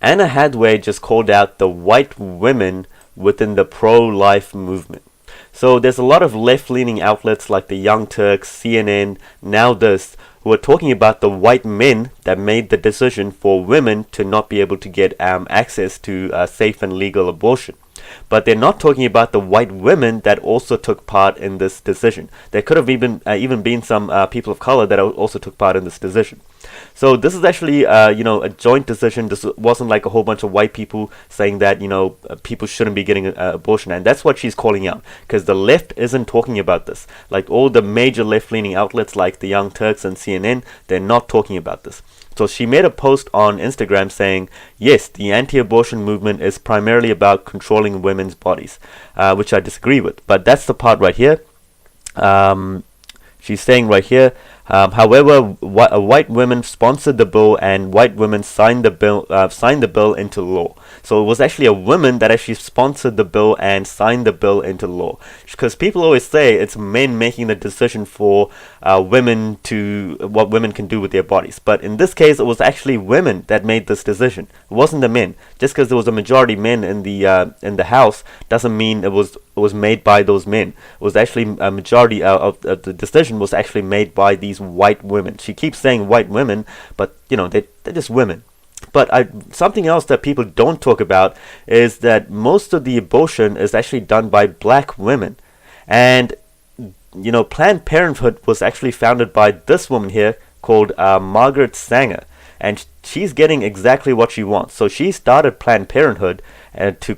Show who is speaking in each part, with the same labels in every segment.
Speaker 1: Anna Hathaway just called out the white women within the pro-life movement. So there's a lot of left-leaning outlets like the Young Turks, CNN, Now This, who are talking about the white men that made the decision for women to not be able to get access to safe and legal abortion. But they're not talking about the white women that also took part in this decision. There could have even been some people of color that also took part in this decision. So this is actually, a joint decision. This wasn't like a whole bunch of white people saying that, people shouldn't be getting an abortion. And that's what she's calling out, because the left isn't talking about this. Like all the major left-leaning outlets like the Young Turks and CNN, they're not talking about this. So she made a post on Instagram saying, yes, the anti-abortion movement is primarily about controlling women's bodies, which I disagree with. But that's the part right here. She's saying right here, however, white women sponsored the bill and white women signed the bill into law. So it was actually a woman that actually sponsored the bill and signed the bill into law. Because people always say it's men making the decision for women to what women can do with their bodies. But in this case, it was actually women that made this decision. It wasn't the men. Just because there was a majority men in the House doesn't mean it was made by those men. It was actually a majority of the decision was actually made by these white women. She keeps saying white women, but they're just women. But something else that people don't talk about is that most of the abortion is actually done by black women. And Planned Parenthood was actually founded by this woman here called Margaret Sanger, and she's getting exactly what she wants. So she started Planned Parenthood to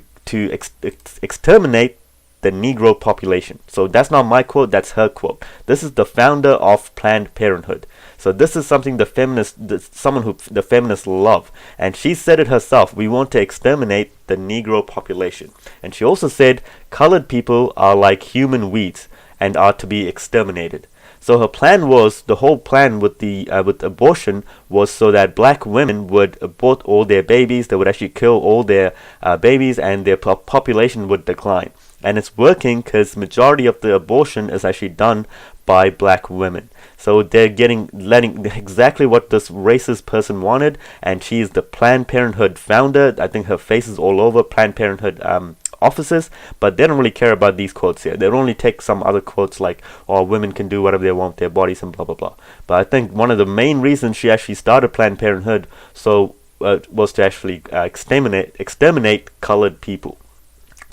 Speaker 1: exterminate the Negro population. So that's not my quote, that's her quote. This is the founder of Planned Parenthood. So this is something the feminists love. And she said it herself, we want to exterminate the Negro population. And she also said colored people are like human weeds and are to be exterminated. So her plan was, the whole plan with abortion was so that black women would abort all their babies, they would actually kill all their babies, and their population would decline. And it's working because majority of the abortion is actually done by black women. So they're letting exactly what this racist person wanted, and she is the Planned Parenthood founder. I think her face is all over Planned Parenthood offices, but they don't really care about these quotes here. They'll only take some other quotes like, oh, women can do whatever they want with their bodies and blah blah blah. But I think one of the main reasons she actually started Planned Parenthood was to actually exterminate colored people.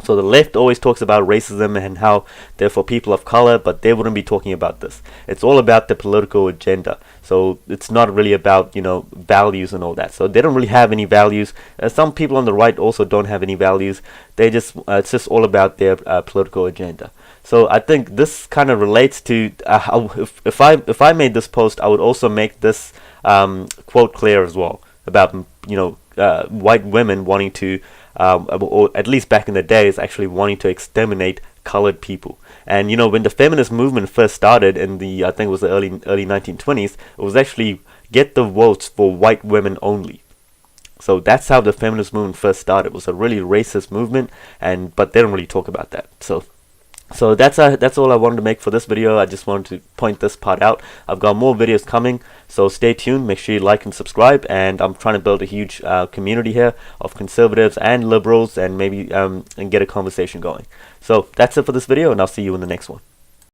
Speaker 1: So the left always talks about racism and how they're for people of color, but they wouldn't be talking about this. It's all about the political agenda. So it's not really about, values and all that. So they don't really have any values. Some people on the right also don't have any values. It's just all about their political agenda. So I think this kind of relates to how if I made this post, I would also make this quote clear as well about white women wanting to, or at least back in the days, actually wanting to exterminate colored people. And when the feminist movement first started in I think it was the early 1920s, it was actually get the votes for white women only. So that's how the feminist movement first started. It was a really racist movement, but they don't really talk about that. So that's all I wanted to make for this video. I just wanted to point this part out. I've got more videos coming, so stay tuned. Make sure you like and subscribe. And I'm trying to build a huge community here of conservatives and liberals, and maybe and get a conversation going. So that's it for this video, and I'll see you in the next one.